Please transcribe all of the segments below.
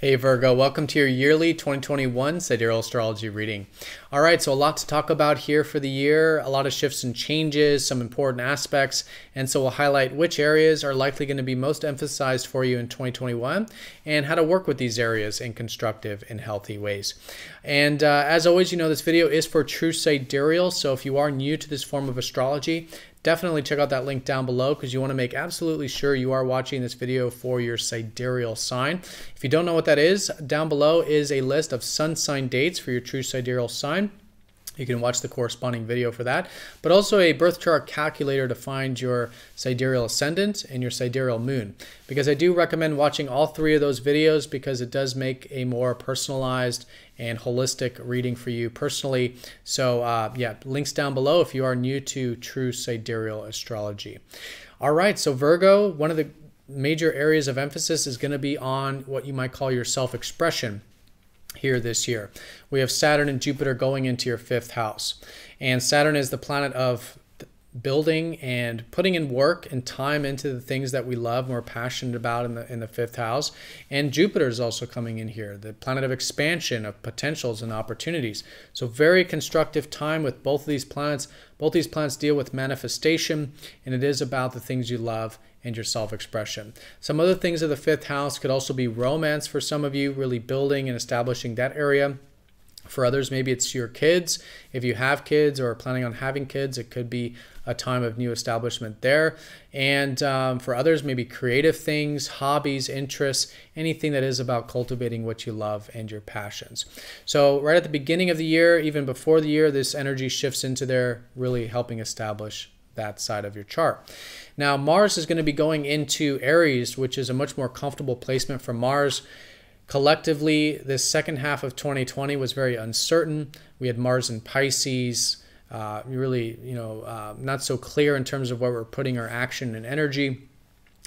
Hey Virgo, welcome to your yearly 2021 Sidereal Astrology reading. All right, so a lot to talk about here for the year, a lot of shifts and changes, some important aspects, and so we'll highlight which areas are likely going to be most emphasized for you in 2021 and how to work with these areas in constructive and healthy ways. And as always, you know this video is for true Sidereal, so if you are new to this form of astrology, definitely check out that link down below because you want to make absolutely sure you are watching this video for your sidereal sign. If you don't know what that is, down below is a list of sun sign dates for your true sidereal sign. You can watch the corresponding video for that, but also a birth chart calculator to find your sidereal ascendant and your sidereal moon. Because I do recommend watching all three of those videos because it does make a more personalized and holistic reading for you personally. So yeah, links down below if you are new to true sidereal astrology. All right, so Virgo, one of the major areas of emphasis is going to be on what you might call your self-expression here this year. We have Saturn and Jupiter going into your fifth house. And Saturn is the planet of building and putting in work and time into the things that we love and we're passionate about in the fifth house. And Jupiter is also coming in here, the planet of expansion, of potentials and opportunities. So very constructive time with both of these planets. Both these planets deal with manifestation, and it is about the things you love and your self-expression. Some other things of the fifth house could also be romance for some of you, really building and establishing that area. For others, maybe it's your kids. If you have kids or are planning on having kids, it could be a time of new establishment there. And for others, maybe creative things, hobbies, interests, anything that is about cultivating what you love and your passions. So right at the beginning of the year, even before the year, this energy shifts into there, really helping establish that side of your chart. Now, Mars is going to be going into Aries, which is a much more comfortable placement for Mars. Collectively, this second half of 2020 was very uncertain. We had Mars in Pisces, really, not so clear in terms of where we're putting our action and energy.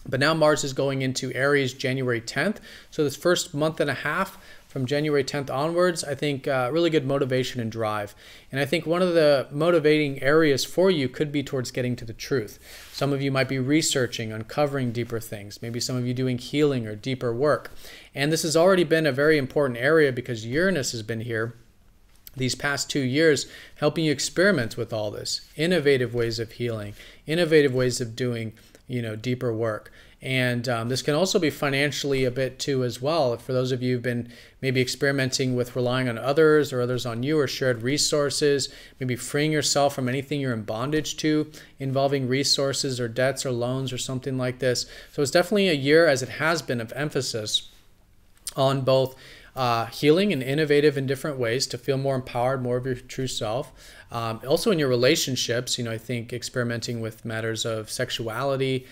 But now Mars is going into Aries January 10th. So this first month and a half from January 10th onwards, I think really good motivation and drive. And I think one of the motivating areas for you could be towards getting to the truth. Some of you might be researching, uncovering deeper things. Maybe some of you doing healing or deeper work. And this has already been a very important area because Uranus has been here these past 2 years, helping you experiment with all this. Innovative ways of healing, innovative ways of doing, deeper work. And this can also be financially a bit too as well. For those of you who've been maybe experimenting with relying on others or others on you or shared resources, maybe freeing yourself from anything you're in bondage to involving resources or debts or loans or something like this. So it's definitely a year, as it has been, of emphasis on both healing and innovative in different ways to feel more empowered, more of your true self. Also in your relationships, I think experimenting with matters of sexuality,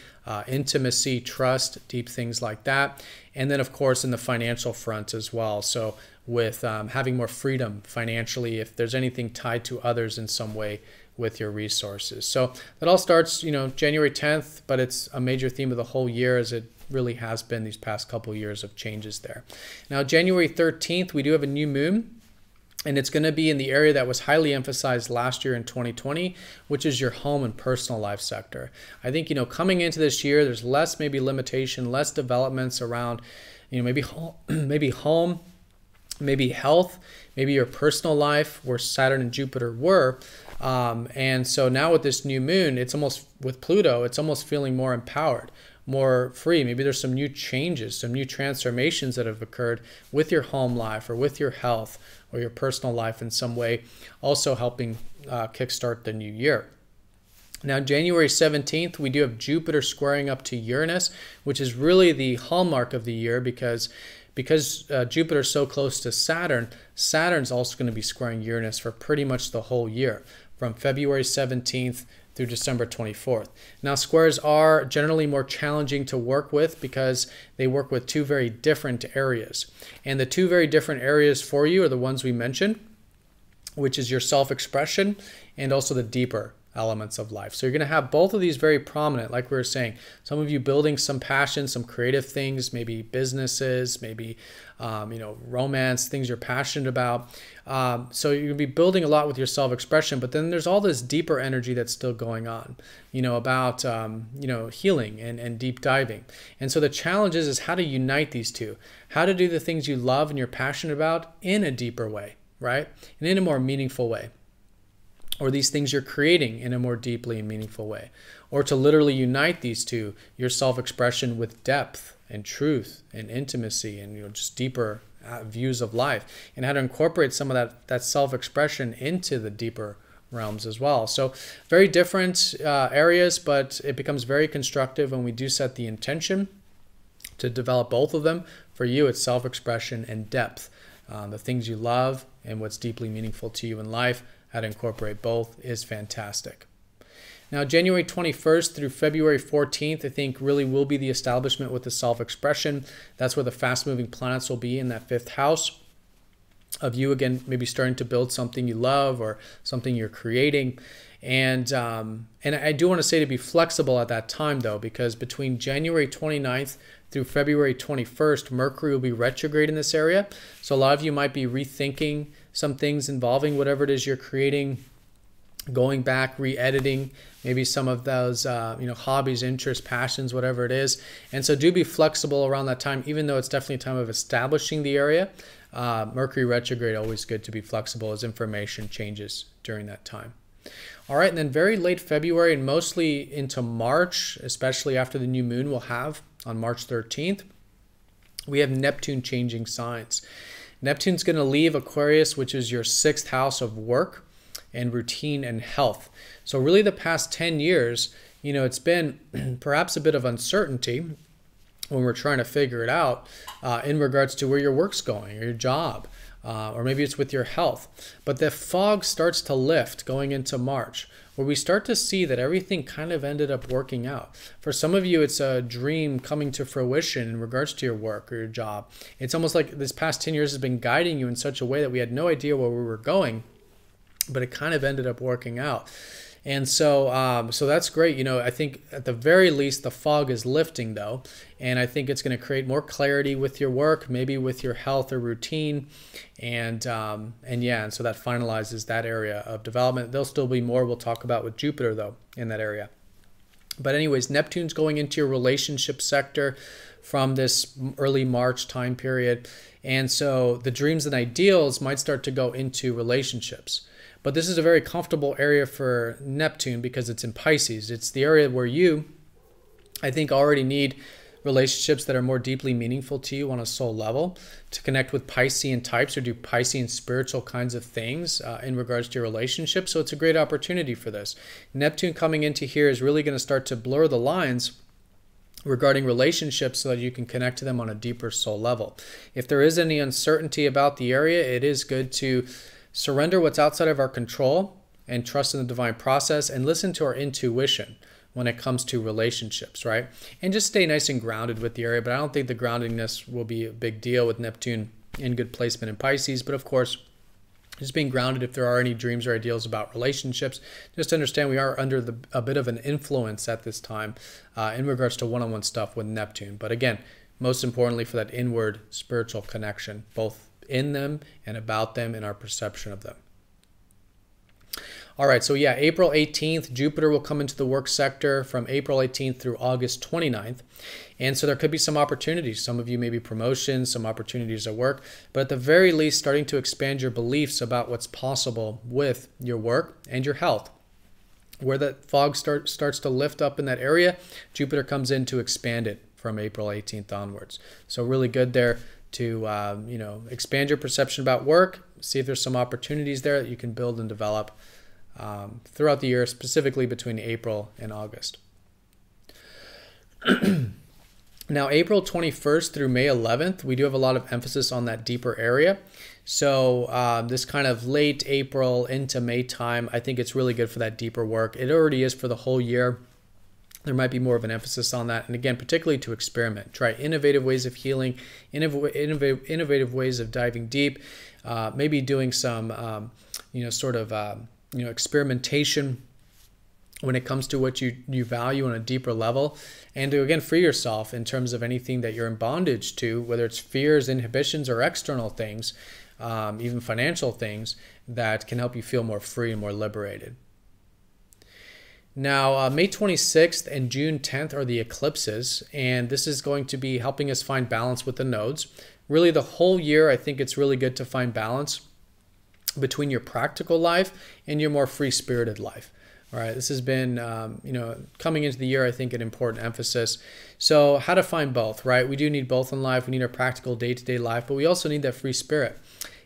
intimacy, trust, deep things like that. And then, of course, in the financial front as well. So with having more freedom financially, if there's anything tied to others in some way with your resources. So that all starts, January 10th, but it's a major theme of the whole year as it really has been these past couple years of changes there. Now, January 13th, we do have a new moon, and it's going to be in the area that was highly emphasized last year in 2020, which is your home and personal life sector. I think, coming into this year, there's less maybe limitation, less developments around, maybe home, maybe health, maybe your personal life where Saturn and Jupiter were. And so now with this new moon, it's almost, with Pluto, it's almost feeling more empowered, more free. Maybe there's some new changes, some new transformations that have occurred with your home life or with your health or your personal life in some way, also helping kickstart the new year. Now, January 17th, we do have Jupiter squaring up to Uranus, which is really the hallmark of the year because Jupiter is so close to Saturn, Saturn's also going to be squaring Uranus for pretty much the whole year, from February 17th through December 24th. Now, squares are generally more challenging to work with because they work with two very different areas. And the two very different areas for you are the ones we mentioned, which is your self-expression and also the deeper elements of life. So you're going to have both of these very prominent, like we were saying. Some of you building some passion, some creative things, maybe businesses, maybe romance, things you're passionate about. So you're going to be building a lot with your self-expression, but then there's all this deeper energy that's still going on, about healing and deep diving. And so the challenge is how to unite these two, how to do the things you love and you're passionate about in a deeper way, right? And in a more meaningful way. Or these things you're creating in a more deeply and meaningful way. Or to literally unite these two, your self-expression with depth and truth and intimacy and just deeper views of life, and how to incorporate some of that self-expression into the deeper realms as well. So very different areas, but it becomes very constructive when we do set the intention to develop both of them. For you, it's self-expression and depth, the things you love and what's deeply meaningful to you in life. How to incorporate both is fantastic. Now, January 21st through February 14th, I think really will be the establishment with the self-expression. That's where the fast-moving planets will be in that 5th house of you, again, maybe starting to build something you love or something you're creating. And I do want to say to be flexible at that time, though, because between January 29th through February 21st, Mercury will be retrograde in this area. So a lot of you might be rethinking some things involving whatever it is you're creating, going back, re-editing, maybe some of those hobbies, interests, passions, whatever it is. And so do be flexible around that time, even though it's definitely a time of establishing the area. Mercury retrograde, always good to be flexible as information changes during that time. All right, and then very late February and mostly into March, especially after the new moon we'll have on March 13th, we have Neptune changing signs. Neptune's going to leave Aquarius, which is your 6th house of work and routine and health. So really the past 10 years, it's been perhaps a bit of uncertainty when we're trying to figure it out in regards to where your work's going or your job, or maybe it's with your health. But the fog starts to lift going into March, where we start to see that everything kind of ended up working out. For some of you, it's a dream coming to fruition in regards to your work or your job. It's almost like this past 10 years has been guiding you in such a way that we had no idea where we were going, but it kind of ended up working out. And so so that's great. I think at the very least, the fog is lifting, though. And I think it's going to create more clarity with your work, maybe with your health or routine. And so that finalizes that area of development. There'll still be more we'll talk about with Jupiter, though, in that area. But anyways, Neptune's going into your relationship sector from this early March time period. And so the dreams and ideals might start to go into relationships. But this is a very comfortable area for Neptune because it's in Pisces. It's the area where you, I think, already need relationships that are more deeply meaningful to you on a soul level, to connect with Piscean types or do Piscean spiritual kinds of things in regards to your relationship. So it's a great opportunity for this. Neptune coming into here is really going to start to blur the lines regarding relationships so that you can connect to them on a deeper soul level. If there is any uncertainty about the area, it is good to surrender what's outside of our control and trust in the divine process and listen to our intuition when it comes to relationships, right? And just stay nice and grounded with the area. But I don't think the groundedness will be a big deal with Neptune in good placement in Pisces. But of course, just being grounded if there are any dreams or ideals about relationships. Just understand we are under a bit of an influence at this time in regards to one-on-one stuff with Neptune. But again, most importantly for that inward spiritual connection, both in them and about them and our perception of them. All right, so yeah, April 18th, Jupiter will come into the work sector from April 18th through August 29th. And so there could be some opportunities. Some of you maybe promotions, some opportunities at work, but at the very least, starting to expand your beliefs about what's possible with your work and your health. Where that fog starts to lift up in that area, Jupiter comes in to expand it from April 18th onwards. So really good there to expand your perception about work, see if there's some opportunities there that you can build and develop throughout the year, specifically between April and August. Now, April 21st through May 11th, we do have a lot of emphasis on that deeper area. So this kind of late April into May time, I think it's really good for that deeper work. It already is for the whole year. There might be more of an emphasis on that. And again, particularly to experiment. Try innovative ways of healing, innovative ways of diving deep, maybe doing some, experimentation when it comes to what you value on a deeper level, and to again free yourself in terms of anything that you're in bondage to, whether it's fears, inhibitions, or external things, even financial things that can help you feel more free and more liberated. Now, May 26th and June 10th are the eclipses, and this is going to be helping us find balance with the nodes. Really, the whole year, I think it's really good to find balance between your practical life and your more free-spirited life. All right, this has been, coming into the year, I think, an important emphasis. So how to find both, right? We do need both in life. We need our practical day-to-day life, but we also need that free spirit.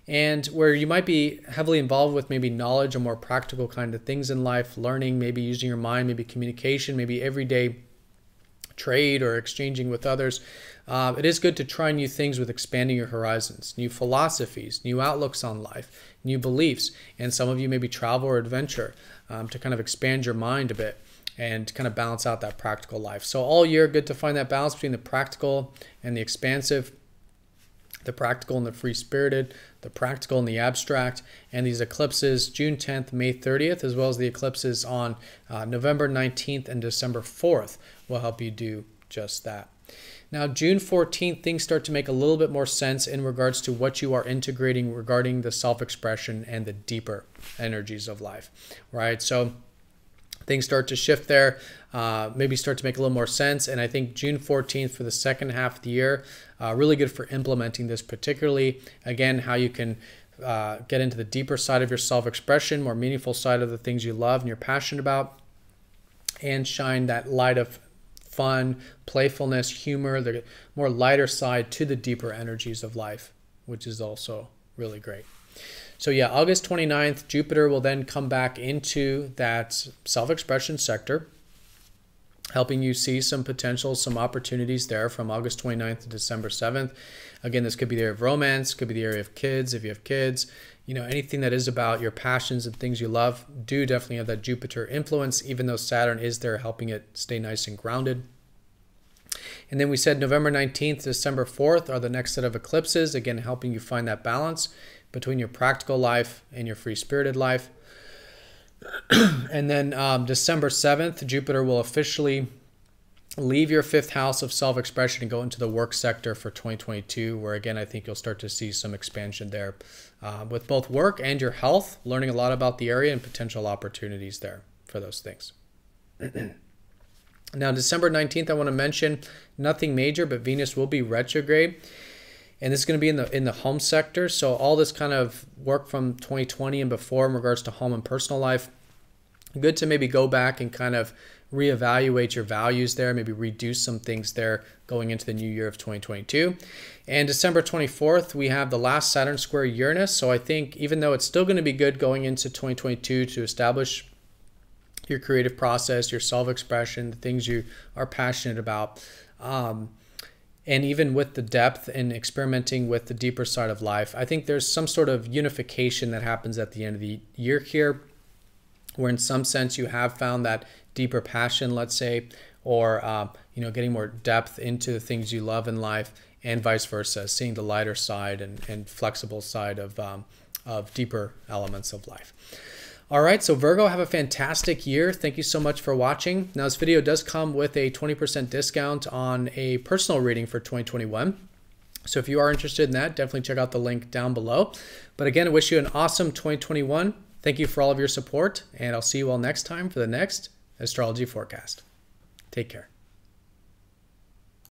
And where you might be heavily involved with maybe knowledge or more practical kind of things in life, learning, maybe using your mind, maybe communication, maybe everyday trade or exchanging with others, it is good to try new things with expanding your horizons, new philosophies, new outlooks on life, new beliefs, and some of you maybe travel or adventure to kind of expand your mind a bit and kind of balance out that practical life. So all year, good to find that balance between the practical and the expansive, the practical and the free-spirited, the practical and the abstract, and these eclipses June 10th, May 30th, as well as the eclipses on November 19th and December 4th will help you do just that. Now, June 14th, things start to make a little bit more sense in regards to what you are integrating regarding the self-expression and the deeper energies of life, right? So things start to shift there, maybe start to make a little more sense. And I think June 14th for the second half of the year, really good for implementing this, particularly, again, how you can get into the deeper side of your self-expression, more meaningful side of the things you love and you're passionate about, and shine that light of fun, playfulness, humor, the more lighter side to the deeper energies of life, which is also really great. So yeah, August 29th, Jupiter will then come back into that self-expression sector, helping you see some potential, some opportunities there from August 29th to December 7th. Again, this could be the area of romance, could be the area of kids, if you have kids, anything that is about your passions and things you love, do definitely have that Jupiter influence, even though Saturn is there helping it stay nice and grounded. And then we said November 19th, December 4th are the next set of eclipses, again, helping you find that balance between your practical life and your free-spirited life. And then December 7th, Jupiter will officially leave your 5th house of self-expression and go into the work sector for 2022, where again, I think you'll start to see some expansion there with both work and your health, learning a lot about the area and potential opportunities there for those things. Now, December 19th, I want to mention nothing major, but Venus will be retrograde. And this is going to be in the home sector. So all this kind of work from 2020 and before in regards to home and personal life, good to maybe go back and kind of reevaluate your values there, maybe reduce some things there going into the new year of 2022. And December 24th, we have the last Saturn square Uranus. So I think even though it's still going to be good going into 2022 to establish your creative process, your self-expression, the things you are passionate about, and even with the depth and experimenting with the deeper side of life, I think there's some sort of unification that happens at the end of the year here, where in some sense you have found that deeper passion, let's say, or getting more depth into the things you love in life, and vice versa, seeing the lighter side and flexible side of deeper elements of life. All right, so Virgo, have a fantastic year. Thank you so much for watching. Now, this video does come with a 20% discount on a personal reading for 2021. So if you are interested in that, definitely check out the link down below. But again, I wish you an awesome 2021. Thank you for all of your support, and I'll see you all next time for the next astrology forecast. Take care.